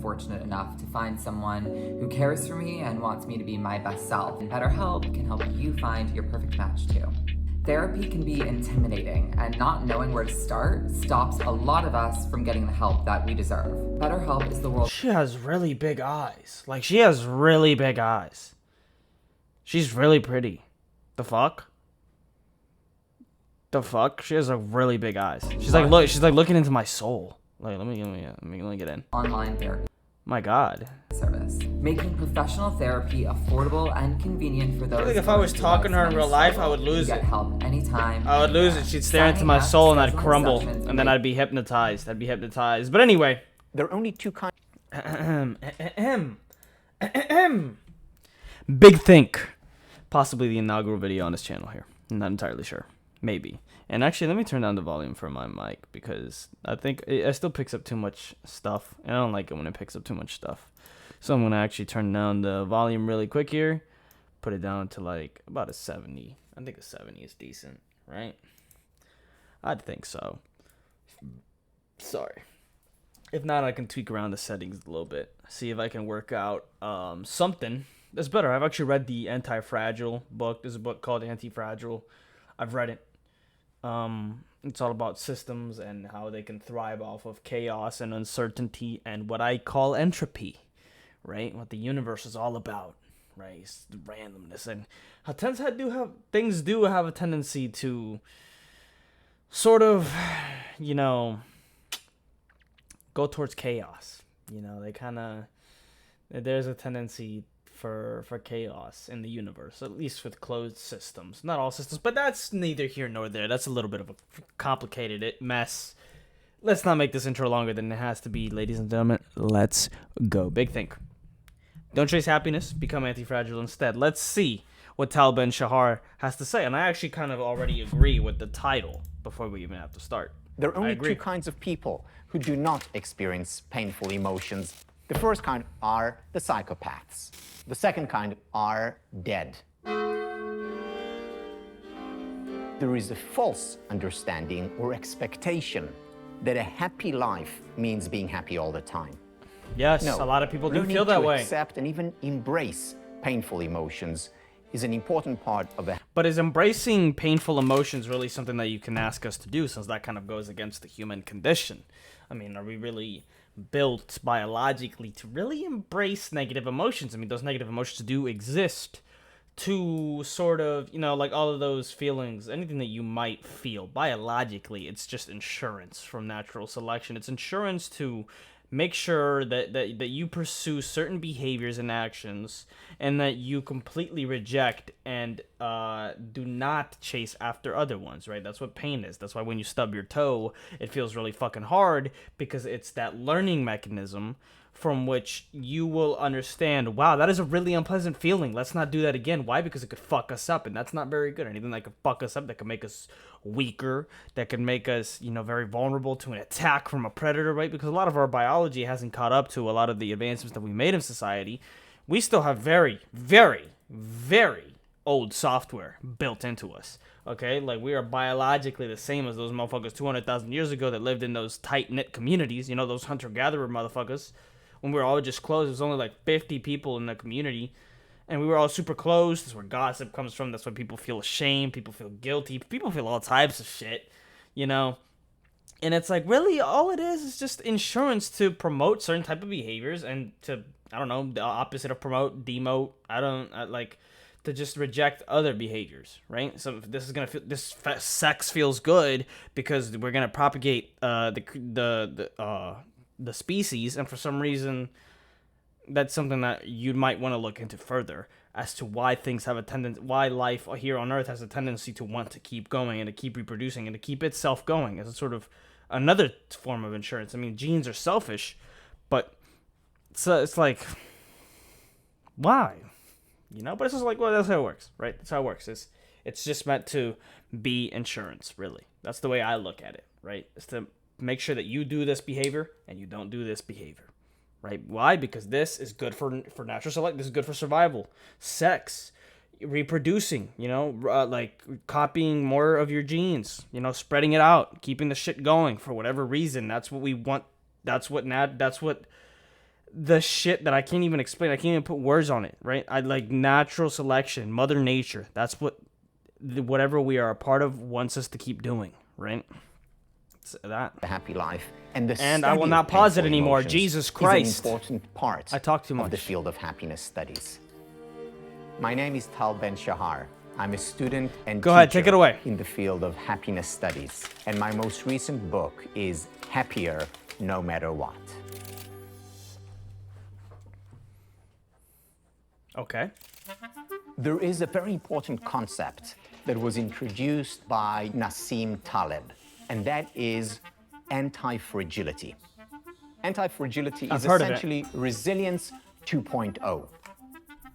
fortunate enough to find someone who cares for me and wants me to be my best self. And BetterHelp can help you find your perfect match too. Therapy can be intimidating, and not knowing where to start stops a lot of us from getting the help that we deserve. BetterHelp is the world's... She has really big eyes. Like, she has really big eyes. She's really pretty. The fuck? The fuck? She has like really big eyes. She's like looking into my soul. Like, let me get in. Online therapy My God. service, making professional therapy affordable and convenient for those. I feel like if I was talking to her in real life, I would lose get it. help anytime. I would lose it. She'd stare into my soul and I'd crumble, and then I'd be hypnotized. But anyway, there are only two kinds. Big Think, possibly the inaugural video on this channel here. I'm not entirely sure. Maybe. And actually, let me turn down the volume for my mic because I think it still picks up too much stuff. And I don't like it when it picks up too much stuff. So I'm going to actually turn down the volume really quick here. Put it down to like about a 70. I think a 70 is decent, right? I'd think so. Sorry. If not, I can tweak around the settings a little bit. See if I can work out something that's better. I've actually read the Anti-Fragile book. There's a book called Anti-Fragile. I've read it. It's all about systems and how they can thrive off of chaos and uncertainty and what I call entropy, right? What the universe is all about, right? It's the randomness and how things do have a tendency to sort of, go towards chaos. There's a tendency for chaos in the universe, at least with closed systems. Not all systems, but that's neither here nor there. That's a little bit of a complicated mess. Let's not make this intro longer than it has to be, ladies and gentlemen. Let's go. Big Think. Don't chase happiness, become anti-fragile instead. Let's see what Tal Ben-Shahar has to say. And I actually kind of already agree with the title before we even have to start. There are only two kinds of people who do not experience painful emotions. The first kind are the psychopaths. The second kind are dead. There is a false understanding or expectation that a happy life means being happy all the time. Yes, No, a lot of people do learning feel that to way. accept and even embrace painful emotions is an important part of a... But is embracing painful emotions really something that you can ask us to do, since that kind of goes against the human condition? I mean, are we really built biologically to really embrace negative emotions? I mean, those negative emotions do exist to sort of, like all of those feelings, anything that you might feel biologically, it's just insurance from natural selection. It's insurance to make sure that you pursue certain behaviors and actions and that you completely reject and do not chase after other ones, right? That's what pain is. That's why when you stub your toe, it feels really fucking hard, because it's that learning mechanism from which you will understand, wow, that is a really unpleasant feeling. Let's not do that again. Why? Because it could fuck us up, and that's not very good. Anything that could fuck us up, that could make us weaker, that could make us, very vulnerable to an attack from a predator, right? Because a lot of our biology hasn't caught up to a lot of the advancements that we made in society. We still have very, very, very old software built into us, okay? Like, we are biologically the same as those motherfuckers 200,000 years ago that lived in those tight-knit communities, those hunter-gatherer motherfuckers. When we were all just close, there was only like 50 people in the community, and we were all super close. That's where gossip comes from. That's why people feel ashamed. People feel guilty. People feel all types of shit, And it's like, really, all it is just insurance to promote certain type of behaviors and to, I don't know, the opposite of promote, demote. To just reject other behaviors, right? So if this is gonna feel, sex feels good because we're gonna propagate the species, and for some reason that's something that you might want to look into further as to why things have a tendency, why life here on Earth has a tendency to want to keep going and to keep reproducing and to keep itself going as a sort of another form of insurance. I mean, genes are selfish, but it's like, why? But it's just like, well, that's how it works, right? That's how it works. It's just meant to be insurance, really. That's the way I look at it, right? It's to make sure that you do this behavior and you don't do this behavior, right? Why? Because this is good for natural selection. This is good for survival. Sex, reproducing, like copying more of your genes, spreading it out, keeping the shit going for whatever reason. That's what we want. That's what the shit that I can't even explain. I can't even put words on it, right? I like natural selection, Mother Nature. That's what whatever we are a part of wants us to keep doing, right? It's that. The happy life and the And I will study not of pause it painful anymore. emotions Jesus Christ. is an important part I talk too of the much. field of happiness studies. My name is Tal Ben-Shahar. I'm a student and Go ahead, take teacher it away. in the field of happiness studies. And my most recent book is Happier No Matter What. Okay. There is a very important concept that was introduced by Nassim Taleb, and that is anti-fragility. Anti-fragility is heard of it. essentially resilience 2.0.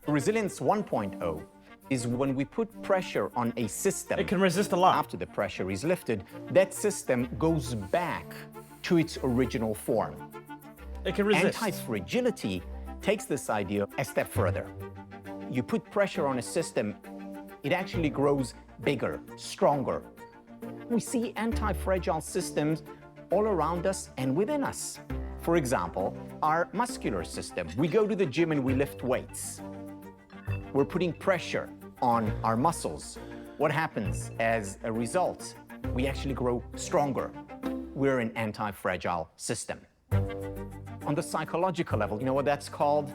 Resilience 1.0 is when we put pressure on a system. It can resist a lot. After the pressure is lifted, that system goes back to its original form. It can resist. Anti-fragility takes this idea a step further. You put pressure on a system, it actually grows bigger, stronger. We see anti-fragile systems all around us and within us. For example, our muscular system. We go to the gym and we lift weights. We're putting pressure on our muscles. What happens as a result? We actually grow stronger. We're an anti-fragile system. On the psychological level, you know what that's called?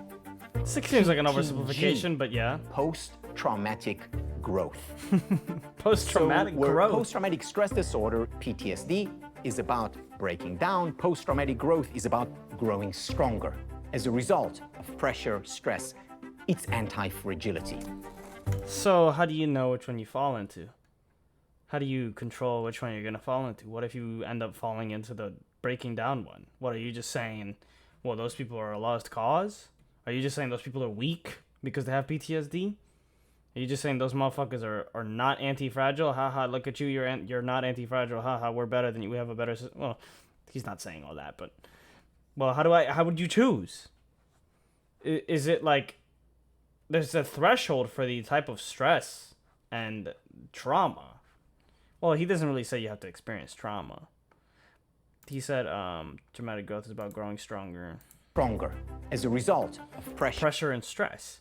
Seems like an oversimplification, but yeah. Post-traumatic growth. Post-traumatic where growth. Post-traumatic stress disorder, PTSD, is about breaking down. Post-traumatic growth is about growing stronger. As a result of pressure, stress, it's anti-fragility. So how do you know which one you fall into? How do you control which one you're going to fall into? What if you end up falling into the breaking down one? What, are you just saying, well, those people are a lost cause? Are you just saying those people are weak because they have PTSD? Are you just saying those motherfuckers are not anti-fragile? Haha, look at you, you're not anti-fragile. Haha, we're better than you. We have a better system. Well, he's not saying all that, but well, how would you choose? Is it like there's a threshold for the type of stress and trauma? Well, he doesn't really say you have to experience trauma. He said traumatic growth is about growing stronger. Stronger as a result of Pressure and stress.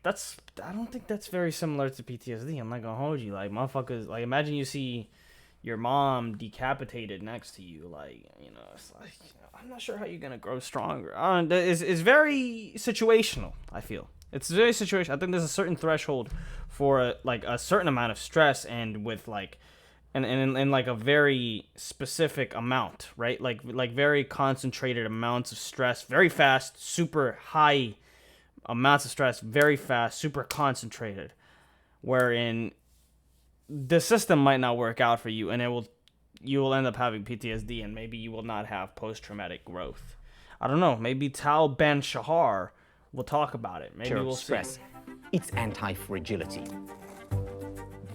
I don't think that's very similar to PTSD. I'm not gonna hold you. Like, motherfuckers, like, imagine you see your mom decapitated next to you. Like, you know, it's like, I'm not sure how you're gonna grow stronger. It's very situational, I feel. It's very situational. I think there's a certain threshold for like a certain amount of stress, and with like and like a very specific amount, right? Like very concentrated amounts of stress, very fast, super high amounts of stress, very fast, super concentrated, wherein the system might not work out for you, and you will end up having PTSD, and maybe you will not have post-traumatic growth. I don't know. Maybe Tal Ben-Shahar will talk about it. Maybe we'll stress. see. It's anti-fragility.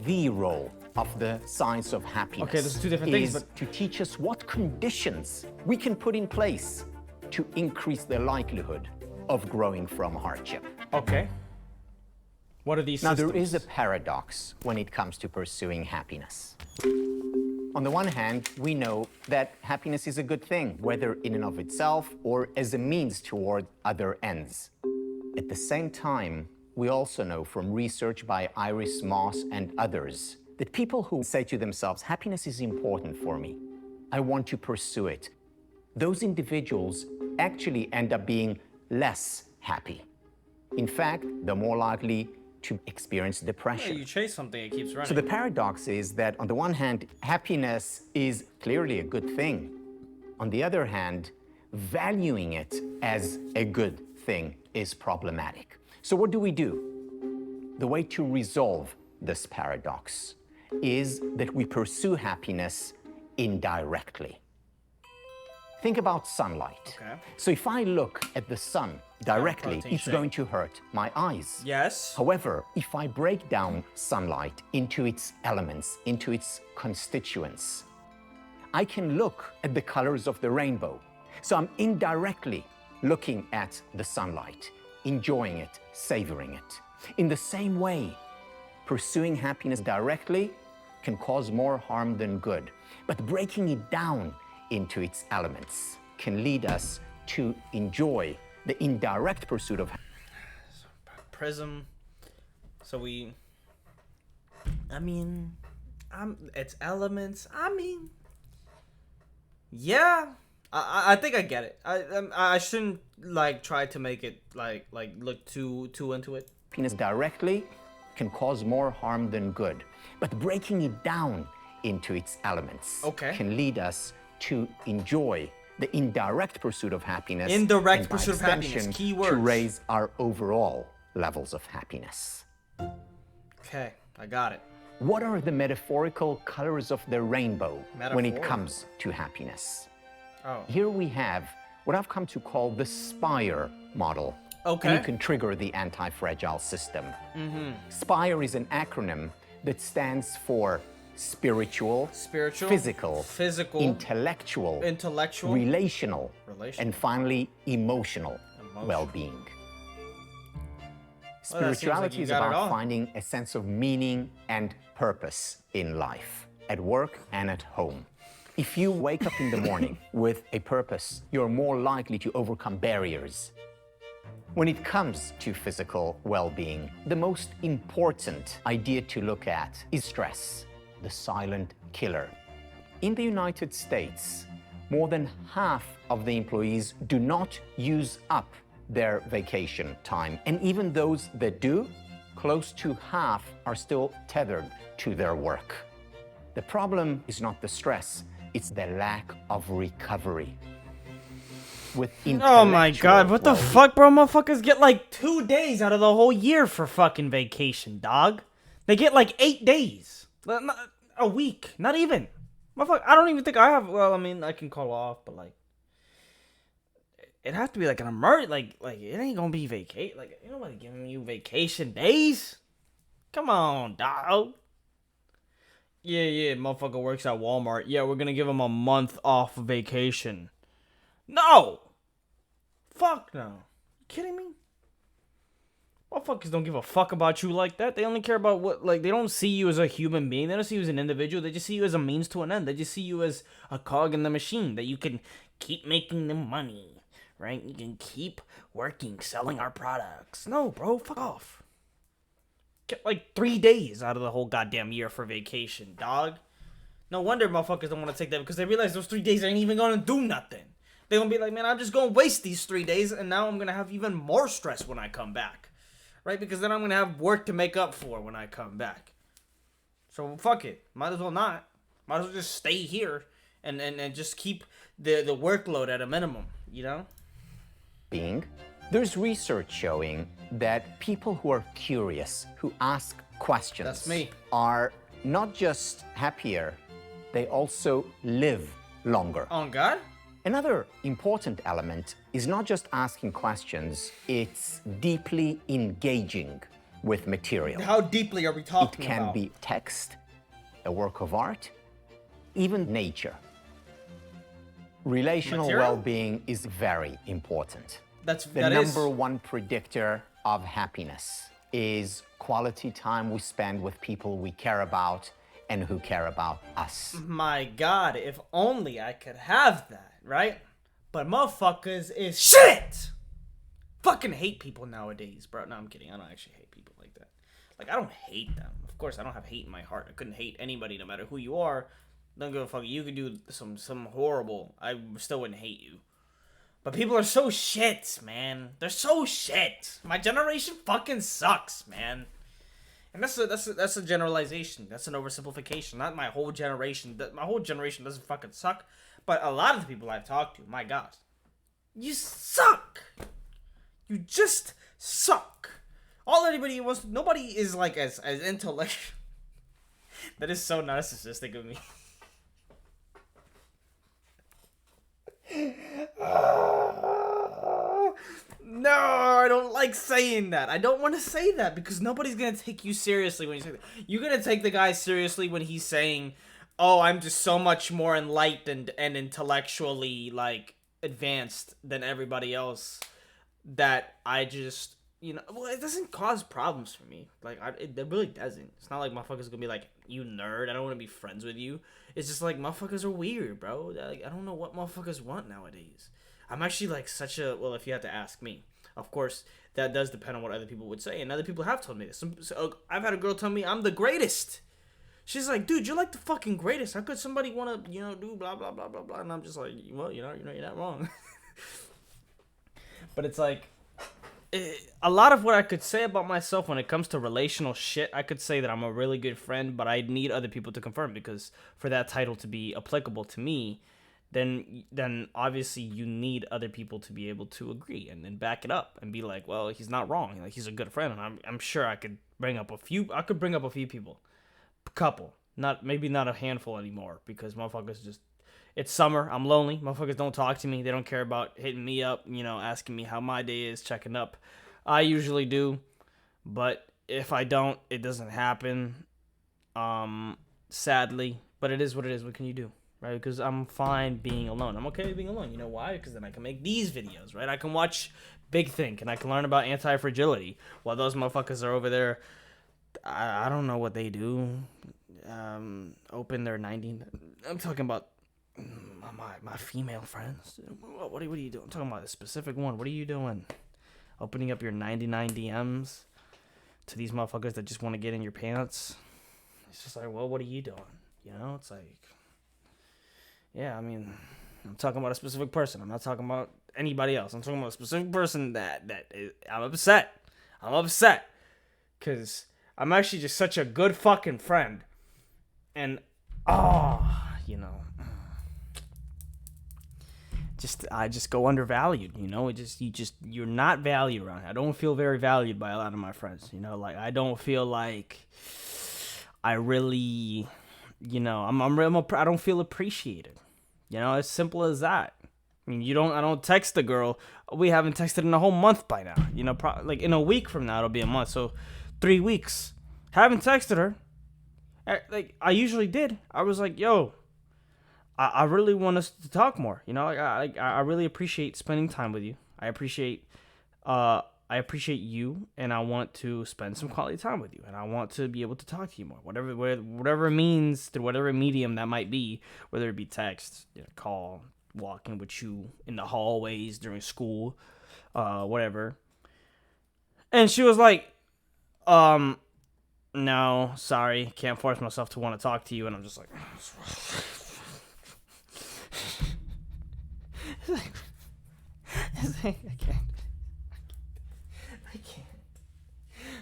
The role of the science of happiness Okay, there's two different things, is but to teach us what conditions we can put in place to increase the likelihood of growing from hardship. okay. What are these Now, systems? there is a paradox when it comes to pursuing happiness. On the one hand, we know that happiness is a good thing, whether in and of itself or as a means toward other ends. At the same time, we also know from research by Iris Moss and others that people who say to themselves, happiness is important for me, I want to pursue it, those individuals actually end up being less happy. In fact, they're more likely to experience depression. You chase something, it keeps running. So the paradox is that on the one hand, happiness is clearly a good thing. On the other hand, valuing it as a good thing is problematic. So what do? The way to resolve this paradox is that we pursue happiness indirectly. Think about sunlight. Okay. So if I look at the sun directly, protein it's shake. going to hurt my eyes. Yes. However, if I break down sunlight into its elements, into its constituents, I can look at the colors of the rainbow. So I'm indirectly looking at the sunlight, enjoying it, savoring it. In the same way, pursuing happiness directly can cause more harm than good. But breaking it down into its elements can lead us to enjoy the indirect pursuit of Prism. So we. It's elements. Yeah. I think I get it. I shouldn't like try to make it like look too into it. happiness directly can cause more harm than good. But breaking it down into its elements can lead us to enjoy the indirect pursuit of happiness. Indirect and by pursuit of happiness. extension, Keywords. to raise our overall levels of happiness. Okay, I got it. What are the metaphorical colors of the rainbow when it Metaphorical. comes to happiness? Oh. Here we have what I've come to call the SPIRE model. Okay. And you can trigger the anti-fragile system. SPIRE is an acronym that stands for spiritual, physical, intellectual, relational, and finally emotional well-being. Spirituality is about finding a sense of meaning and purpose in life, at work and at home. If you wake up in the morning with a purpose, you're more likely to overcome barriers. When it comes to physical well-being, the most important idea to look at is stress, the silent killer. In the United States, more than half of the employees do not use up their vacation time. And even those that do, close to half are still tethered to their work. The problem is not the stress, it's the lack of recovery. With Oh my god, what the well-being. fuck, bro? Motherfuckers get like 2 days out of the whole year for fucking vacation, dog. They get like 8 days. A week. Not even. Motherfucker, I don't even think I have. Well, I mean, I can call off, but like. It has to be like an emergency. Like it ain't gonna be vacation. Like, ain't nobody giving you vacation days. Come on, dog. Yeah, motherfucker works at Walmart. Yeah, we're gonna give him a month off vacation. No! Fuck no. You kidding me? Motherfuckers don't give a fuck about you like that. They only care about what, like, they don't see you as a human being. They don't see you as an individual. They just see you as a means to an end. They just see you as a cog in the machine that you can keep making them money, right? You can keep working, selling our products. No, bro, fuck off. Get like 3 days out of the whole goddamn year for vacation, dog. No wonder motherfuckers don't want to take that because they realize those 3 days ain't even gonna do nothing. They're gonna be like, man, I'm just gonna waste these 3 days and now I'm gonna have even more stress when I come back. Right? Because then I'm gonna have work to make up for when I come back. So fuck it. Might as well not. Might as well just stay here and just keep the workload at a minimum, you know? There's research showing that people who are curious, who ask questions, That's me. are not just happier, they also live longer. On God? Another important element is not just asking questions, it's deeply engaging with material. How deeply are we talking It can about? be text, a work of art, even nature. Relational Material? well-being is very important. That The is- number one predictor of happiness is quality time we spend with people we care about and who care about us. My God, if only I could have that, right? But motherfuckers is shit! Fucking hate people nowadays, bro. No, I'm kidding. I don't actually hate people like that. Like, I don't hate them. Of course, I don't have hate in my heart. I couldn't hate anybody, no matter who you are. Don't give a fuck. You could do some horrible. I still wouldn't hate you. But people are so shit, man. They're so shit. My generation fucking sucks, man. And that's a generalization. That's an oversimplification. Not my whole generation. My whole generation doesn't fucking suck. But a lot of the people I've talked to, my God, you suck. You just suck. All anybody wants. Nobody is like as intellectual. That is so narcissistic of me. No, I don't like saying that. I don't want to say that because nobody's going to take you seriously when you say that. You're going to take the guy seriously when he's saying, oh, I'm just so much more enlightened and intellectually, like, advanced than everybody else that I just, you know, well, it doesn't cause problems for me. Like, it really doesn't. It's not like motherfuckers going to be like, you nerd, I don't want to be friends with you. It's just like, motherfuckers are weird, bro. Like, I don't know what motherfuckers want nowadays. I'm actually like such a, well, if you had to ask me, of course, that does depend on what other people would say. And other people have told me this. I've had a girl tell me I'm the greatest. She's like, dude, you're like the fucking greatest. How could somebody want to, do blah, blah, blah, blah, blah. And I'm just like, well, you're not wrong. But it's like, a lot of what I could say about myself when it comes to relational shit, I could say that I'm a really good friend, but I need other people to confirm, because for that title to be applicable to me, then obviously you need other people to be able to agree and back it up and be like, well, he's not wrong. Like, he's a good friend, and I'm sure I could bring up a few people, couple, maybe not a handful anymore, because motherfuckers just, it's summer, I'm lonely, motherfuckers don't talk to me, they don't care about hitting me up, asking me how my day is, checking up. I usually do, but if I don't, it doesn't happen, sadly, but it is what it is. What can you do, right? Because I'm fine being alone. I'm okay being alone. You know why? Because then I can make these videos, right? I can watch Big Think, and I can learn about anti-fragility, while those motherfuckers are over there, I don't know what they do, open their 90, I'm talking about my female friends. What are you doing? I'm talking about a specific one. What are you doing? Opening up your 99 DMs to these motherfuckers that just want to get in your pants. It's just like, well, what are you doing? It's like, yeah, I mean, I'm talking about a specific person. I'm not talking about anybody else. I'm talking about a specific person I'm upset. I'm upset because I'm actually just such a good fucking friend. And, I just go undervalued, you're not valued around here. I don't feel very valued by a lot of my friends, like, I don't feel like I really, I don't feel appreciated, as simple as that. I mean, I don't text the girl. We haven't texted in a whole month by now, like in a week from now, it'll be a month. So 3 weeks, haven't texted her. Like I usually did. I was like, yo, I really want us to talk more. I really appreciate spending time with you. I appreciate you, and I want to spend some quality time with you, and I want to be able to talk to you more. Whatever means, through whatever medium that might be, whether it be text, call, walking with you in the hallways during school, whatever. And she was like, no, sorry, can't force myself to want to talk to you. And I'm just like,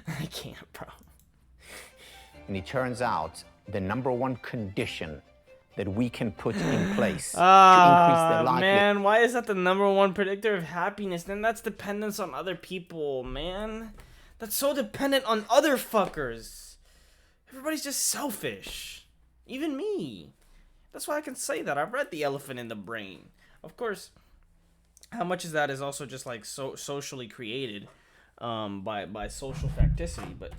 I can't, bro. And it turns out the number one condition that we can put in place to increase the likelihood. Man, why is that the number one predictor of happiness? Then that's dependence on other people, man. That's so dependent on other fuckers. Everybody's just selfish. Even me. That's why I can say that. I've read The Elephant in the Brain. Of course, how much of that is also just like socially created by social facticity, but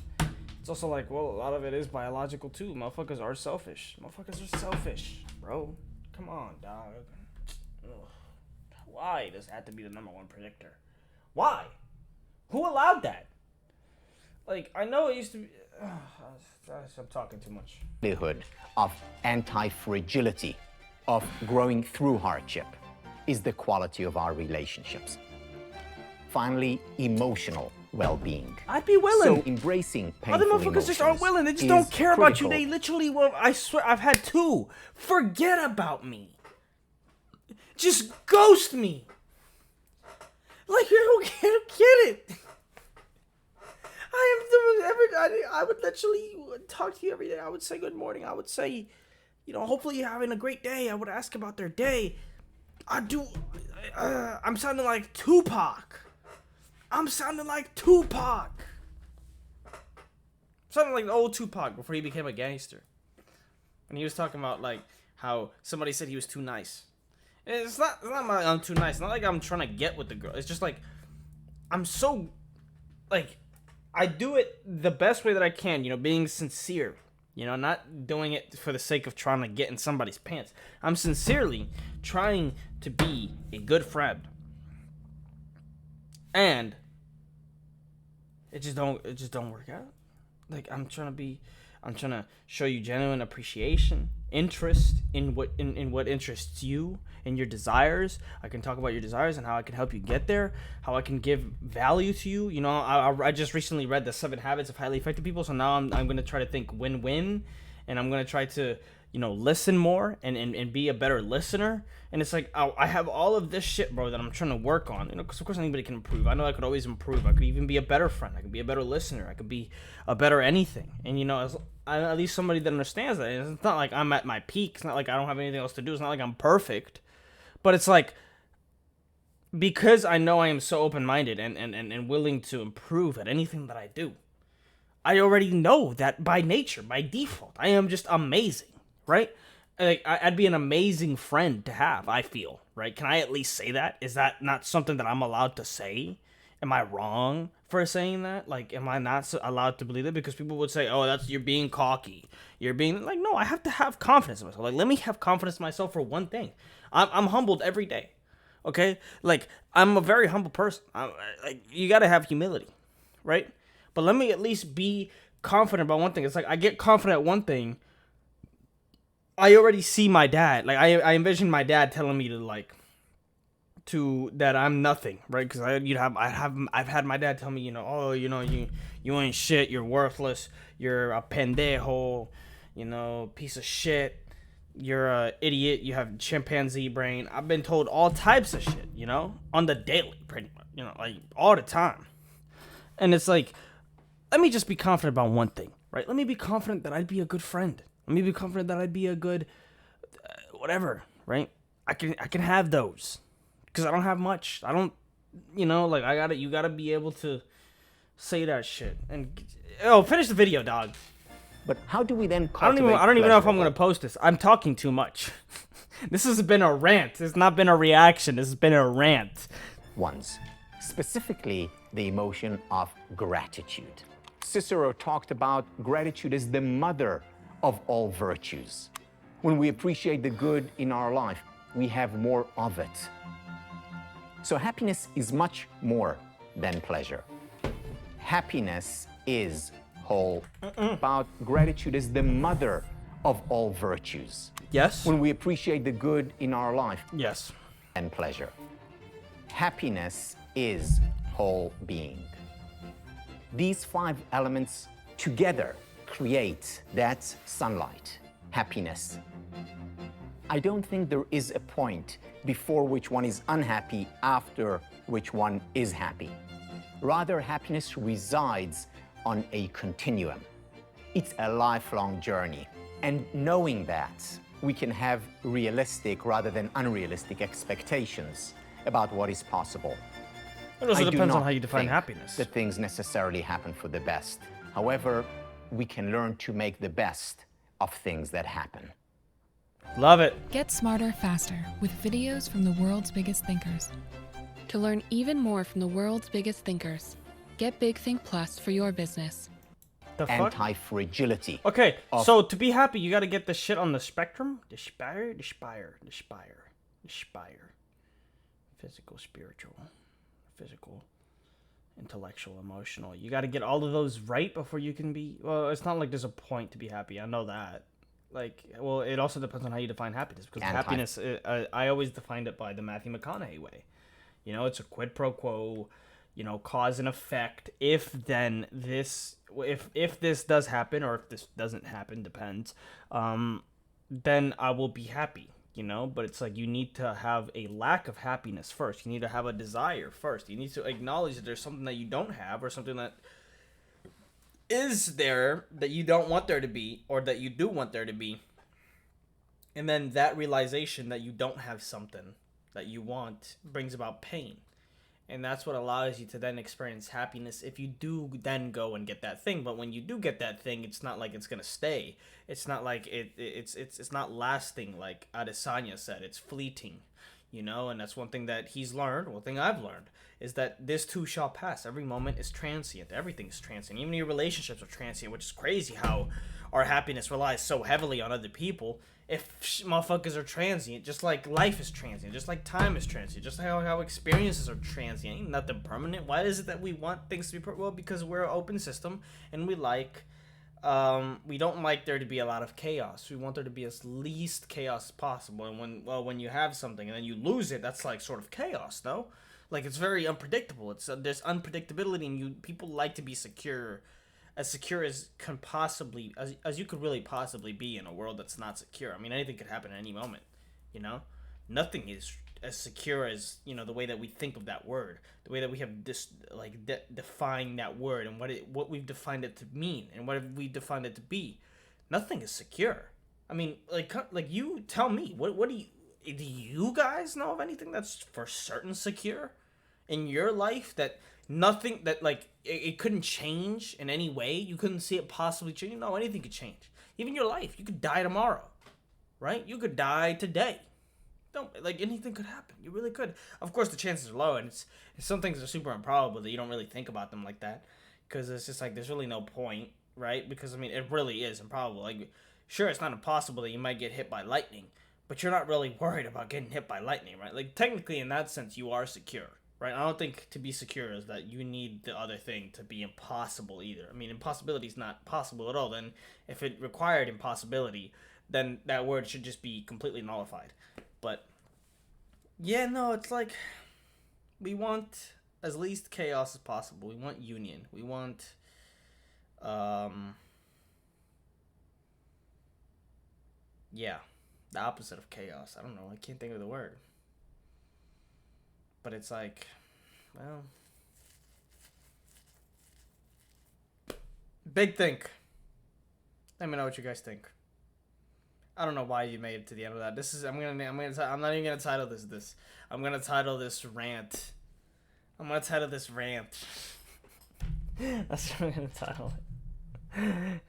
it's also like, well, a lot of it is biological too. Motherfuckers are selfish. Motherfuckers are selfish, bro. Come on, dog. Ugh. Why does it have to be the number one predictor? Why? Who allowed that? Like, I know it used to be... I'm talking too much. Likelihood of anti-fragility, of growing through hardship, is the quality of our relationships. Finally, emotional well-being. I'd be willing. So embracing painful other motherfuckers just aren't willing. They just don't care about you. They literally, I swear, I've had 2. Forget about me. Just ghost me. Like, you don't get it. I would literally talk to you every day. I would say good morning. I would say, hopefully you're having a great day. I would ask about their day. I'm sounding like Tupac. I'm sounding like the old Tupac before he became a gangster. And he was talking about, like, how somebody said he was too nice. And it's not my, I'm too nice. It's not like I'm trying to get with the girl. It's just like, I'm so, like, I do it the best way that I can, being sincere. Not doing it for the sake of trying to get in somebody's pants. I'm sincerely trying to be a good friend. And it just don't work out. Like, I'm trying to show you genuine appreciation. interest in what interests you and your desires. I can talk about your desires and how I can help you get there, how I can give value to you. You know, I just recently read the 7 Habits of Highly Effective People, so now I'm going to try to think win-win, and I'm going to try to, you know, listen more and be a better listener. And it's like, I have all of this shit, bro, that I'm trying to work on, you know, because of course anybody can improve. I know I could always improve. I could even be a better friend. I could be a better listener. I could be a better anything. And, you know, at least somebody that understands that. It's not like I'm at my peak. It's not like I don't have anything else to do. It's not like I'm perfect. But it's like, because I know I am so open-minded and willing to improve at anything that I do, I already know that by nature, by default, I am just amazing, right? Like, I'd be an amazing friend to have, I feel, right? Can I at least say that? Is that not something that I'm allowed to say? Am I wrong for saying that? Like, am I not allowed to believe it? Because people would say, oh, you're being cocky. You're being, like, no, I have to have confidence in myself. Like, let me have confidence in myself for one thing. I'm humbled every day, okay? Like, I'm a very humble person. Like, you got to have humility, right? But let me at least be confident about one thing. It's like, I get confident at one thing. I already see my dad. Like, I envision my dad telling me that I'm nothing, right? Because I've had my dad tell me, you know, oh, you know, you ain't shit. You're worthless. You're a pendejo. You know, piece of shit. You're a idiot. You have chimpanzee brain. I've been told all types of shit, you know, on the daily, pretty much, you know, like all the time. And it's like, let me just be confident about one thing, right? Let me be confident that I'd be a good friend. Let me be confident that I'd be a good, whatever, right? I can have those, because I don't have much. I don't, you know, like you gotta be able to say that shit. And finish the video, dog. But how do we then I don't even know if I'm gonna post this. I'm talking too much. This has been a rant. It's not been a reaction. This has been a rant. Ones, specifically the emotion of gratitude. Cicero talked about gratitude as the mother of all virtues. When we appreciate the good in our life, we have more of it. So happiness is much more than pleasure. Happiness is whole. About gratitude as the mother of all virtues. Yes. When we appreciate the good in our life. Yes. And pleasure. Happiness is whole being. These 5 elements together create that sunlight, happiness. I don't think there is a point before which one is unhappy, after which one is happy. Rather, happiness resides on a continuum. It's a lifelong journey. And knowing that, we can have realistic rather than unrealistic expectations about what is possible. It also depends on how you define happiness. That things necessarily happen for the best. However, we can learn to make the best of things that happen. Love it. Get smarter faster with videos from the world's biggest thinkers. To learn even more from the world's biggest thinkers, get Big Think Plus for your business. The fuck? Anti-fragility. Okay, so to be happy, you gotta get the shit on the spectrum. The spire. Physical, spiritual, physical, intellectual, emotional. You gotta get all of those right before you can be... Well, it's not like there's a point to be happy. I know that. Like, well, it also depends on how you define happiness. Because happiness, I always defined it by the Matthew McConaughey way. You know, it's a quid pro quo, you know, cause and effect. If this does happen, or if this doesn't happen, depends, then I will be happy, you know? But it's like, you need to have a lack of happiness first. You need to have a desire first. You need to acknowledge that there's something that you don't have, or something that is there that you don't want there to be, or that you do want there to be. And then that realization that you don't have something that you want brings about pain. And that's what allows you to then experience happiness if you do then go and get that thing. But when you do get that thing, it's not like it's going to stay. It's not like it's not lasting, like Adesanya said. It's fleeting, you know? And that's one thing that he's learned, one thing I've learned, is that this too shall pass. Every moment is transient. Everything is transient. Even your relationships are transient, which is crazy how our happiness relies so heavily on other people. If motherfuckers are transient, just like life is transient, just like time is transient, just like how experiences are transient, ain't nothing permanent. Why is it that we want things to be well, because we're an open system, and we like we don't like there to be a lot of chaos. We want there to be as least chaos as possible. And when you have something and then you lose it, that's like sort of chaos, no? Like it's very unpredictable. It's there's unpredictability, and people like to be secure as can possibly as you could really possibly be in a world that's not secure. I mean, anything could happen at any moment, you know? Nothing is as secure as, the way that we think of that word, the way that we have defined that word, and what we've defined it to mean, and what have we defined it to be. Nothing is secure. I mean, like you tell me, what do you guys know of anything that's for certain secure in your life, that nothing that it couldn't change in any way? You couldn't see it possibly changing? No, anything could change. Even your life, you could die tomorrow, right? You could die today. Don't, anything could happen. You really could. Of course, the chances are low, and it's some things are super improbable that you don't really think about them like that, because it's just there's really no point, right? Because I mean, it really is improbable. Sure, it's not impossible that you might get hit by lightning, but you're not really worried about getting hit by lightning, right? Technically, in that sense, you are secure, right? I don't think to be secure is that you need the other thing to be impossible either. I mean, impossibility is not possible at all. Then, if it required impossibility, then that word should just be completely nullified. But yeah, no, it's we want as least chaos as possible. We want union. We want yeah, the opposite of chaos. I don't know. I can't think of the word. But it's well, big think. Let me know what you guys think. I don't know why you made it to the end of that. I'm not even gonna title this. I'm gonna title this rant. That's what I'm gonna title it.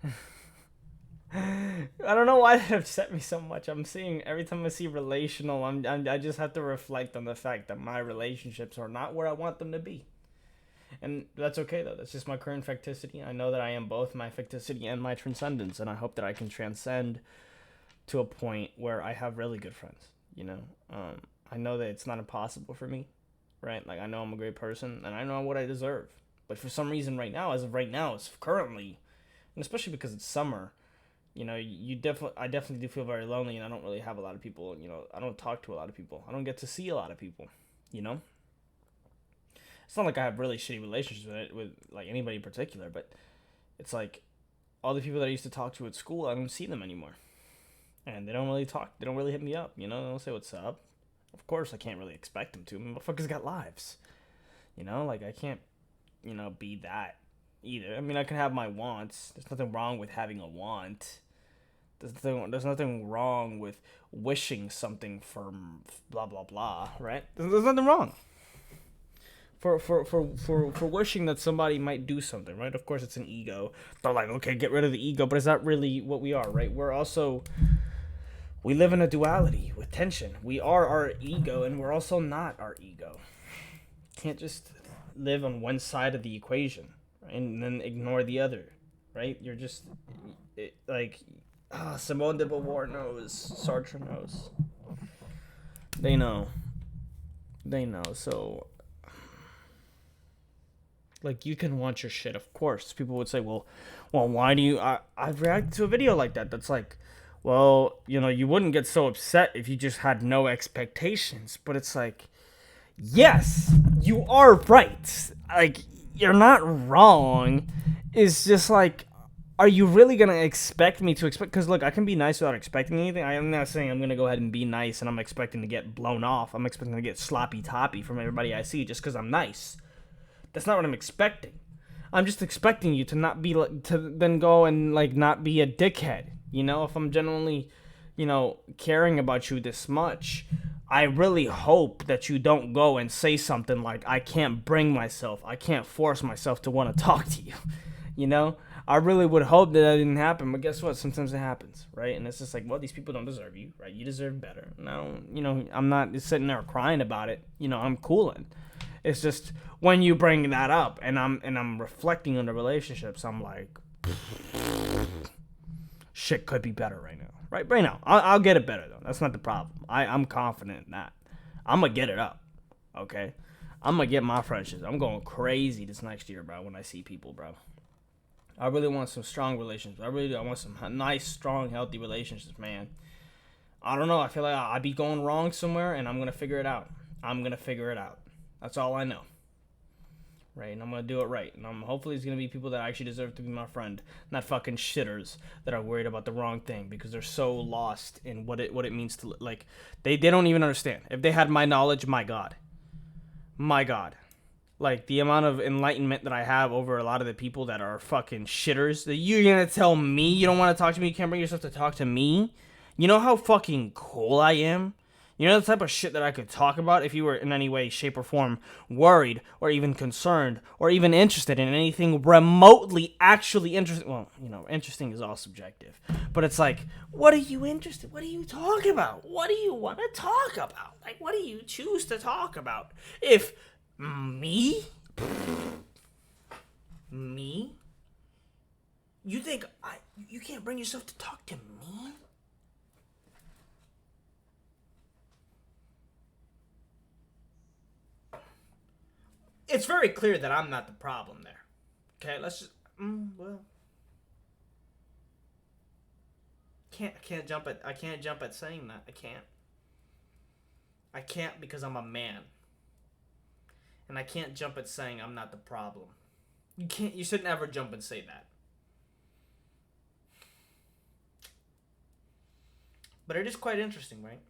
I don't know why that upset me so much. I'm seeing every time I see relational, I just have to reflect on the fact that my relationships are not where I want them to be. And that's okay though. That's just my current facticity. I know that I am both my facticity and my transcendence, and I hope that I can transcend to a point where I have really good friends, I know that it's not impossible for me, right? I know I'm a great person, and I know what I deserve. But for some reason right now, it's currently, and especially because it's summer, I definitely do feel very lonely, and I don't really have a lot of people, I don't talk to a lot of people. I don't get to see a lot of people, It's not like I have really shitty relationships with anybody in particular, but it's all the people that I used to talk to at school, I don't see them anymore. And they don't really talk. They don't really hit me up, They don't say what's up. Of course, I can't really expect them to. Motherfuckers got lives. I can't, be that either. I mean, I can have my wants. There's nothing wrong with having a want. There's nothing wrong with wishing something for blah, blah, blah, right? There's nothing wrong. For wishing that somebody might do something, right? Of course, it's an ego. They're okay, get rid of the ego. But is that really what we are, right? We live in a duality with tension. We are our ego, and we're also not our ego. Can't just live on one side of the equation, right? And then ignore the other, right? You're just Simone de Beauvoir knows, Sartre knows. They know. So, you can want your shit, of course. People would say, well, why do you? I've reacted to a video like that. That's well, you wouldn't get so upset if you just had no expectations. But it's yes, you are right. You're not wrong. It's just are you really going to expect me to expect? Because, look, I can be nice without expecting anything. I'm not saying I'm going to go ahead and be nice and I'm expecting to get blown off. I'm expecting to get sloppy toppy from everybody I see just because I'm nice. That's not what I'm expecting. I'm just expecting you to not be to then go and not be a dickhead. If I'm genuinely, caring about you this much, I really hope that you don't go and say something I can't bring myself, I can't force myself to want to talk to you. I really would hope that didn't happen, but guess what? Sometimes it happens, right? And it's just well, these people don't deserve you, right? You deserve better. No, I'm not just sitting there crying about it. I'm cooling. It's just when you bring that up and I'm reflecting on the relationships, I'm shit could be better right now. Right now. I'll get it better, though. That's not the problem. I'm confident in that. I'm going to get it up, okay? I'm going to get my friendships. I'm going crazy this next year, bro, when I see people, bro. I really want some strong relationships. I want some nice, strong, healthy relationships, man. I don't know. I feel like I be going wrong somewhere, and I'm going to figure it out. That's all I know. Right? And I'm going to do it right. And hopefully it's going to be people that actually deserve to be my friend, not fucking shitters that are worried about the wrong thing because they're so lost in what it means to, like, they don't even understand. If they had my knowledge, my God. Like, the amount of enlightenment that I have over a lot of the people that are fucking shitters, that you're going to tell me you don't want to talk to me, you can't bring yourself to talk to me? You know how fucking cool I am? You know the type of shit that I could talk about if you were in any way, shape, or form worried, or even concerned, or even interested in anything remotely actually interesting. Well, interesting is all subjective. But it's like, what are you interested? What do you talk about? What do you want to talk about? Like, what do you choose to talk about? If me? You think you can't bring yourself to talk to me? It's very clear that I'm not the problem there. Okay, let's just I can't jump at saying that. I can't because I'm a man. And I can't jump at saying I'm not the problem. You should never jump and say that. But it is quite interesting, right?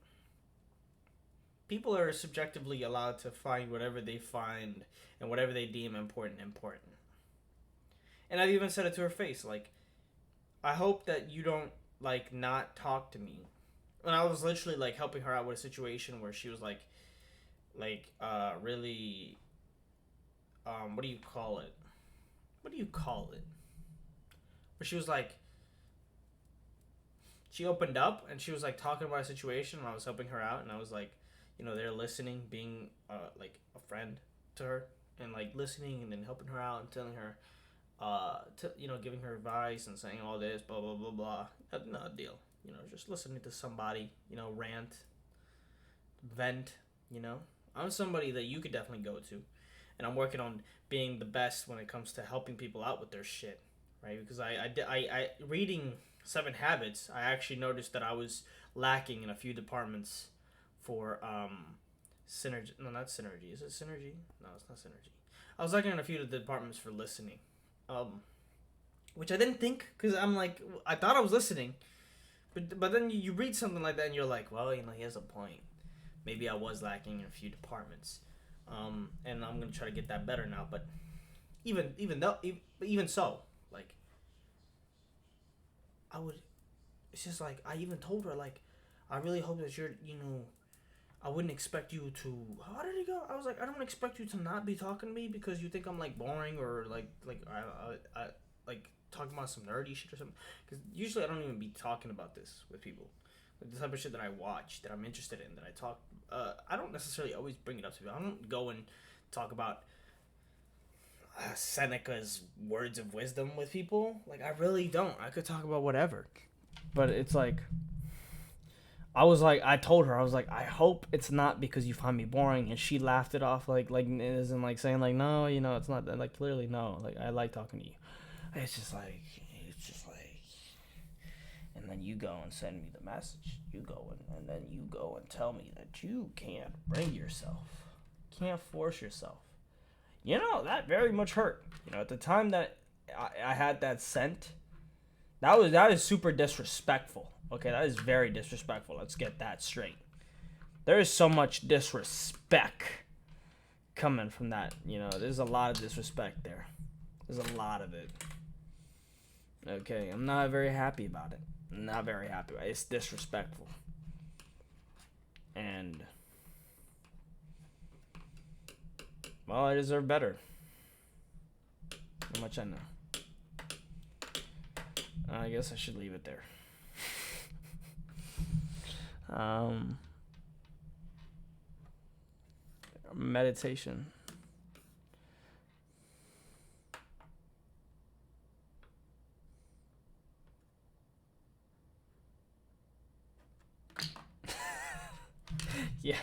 People are subjectively allowed to find whatever they find and whatever they deem important. And I've even said it to her face, like, I hope that you don't, like, not talk to me. And I was literally, like, helping her out with a situation where she was, really, what do you call it? Where she was, like, she opened up and she was, like, talking about a situation and I was helping her out and I was, like, they're listening, being, like, a friend to her and, like, listening and then helping her out and telling her, giving her advice and saying all this, blah, blah, blah, blah. Not a deal. Just listening to somebody, rant, vent, I'm somebody that you could definitely go to. And I'm working on being the best when it comes to helping people out with their shit, right? Because I reading 7 Habits, I actually noticed that I was lacking in a few departments for synergy. No, not synergy. Is it synergy? No, it's not synergy. I was lacking in a few of the departments for listening, which I didn't think, because I'm like, I thought I was listening, but then you read something like that and you're like, well, he has a point. Maybe I was lacking in a few departments, and I'm gonna try to get that better now. But even so, like, it's just like I even told her, like, I really hope that you're, I wouldn't expect you to. How did it go? I was like, I don't expect you to not be talking to me because you think I'm, like, boring or like I like talking about some nerdy shit or something. Because usually I don't even be talking about this with people. Like, the type of shit that I watch, that I'm interested in, that I talk. I don't necessarily always bring it up to people. I don't go and talk about Seneca's words of wisdom with people. Like, I really don't. I could talk about whatever. But it's like, I told her, I was like, I hope it's not because you find me boring. And she laughed it off, like it isn't like saying, like, no, it's not that. Like, clearly, no. Like, I like talking to you. It's just like, and then you go and send me the message. You go and then you go and tell me that you can't bring yourself, can't force yourself. That very much hurt. At the time that I had that sent, that is super disrespectful. Okay, that is very disrespectful. Let's get that straight. There is so much disrespect coming from that. There's a lot of disrespect there. There's a lot of it. Okay, I'm not very happy about it. Not very happy about it. It's disrespectful. And, well, I deserve better. How much I know. I guess I should leave it there. Meditation. Yeah.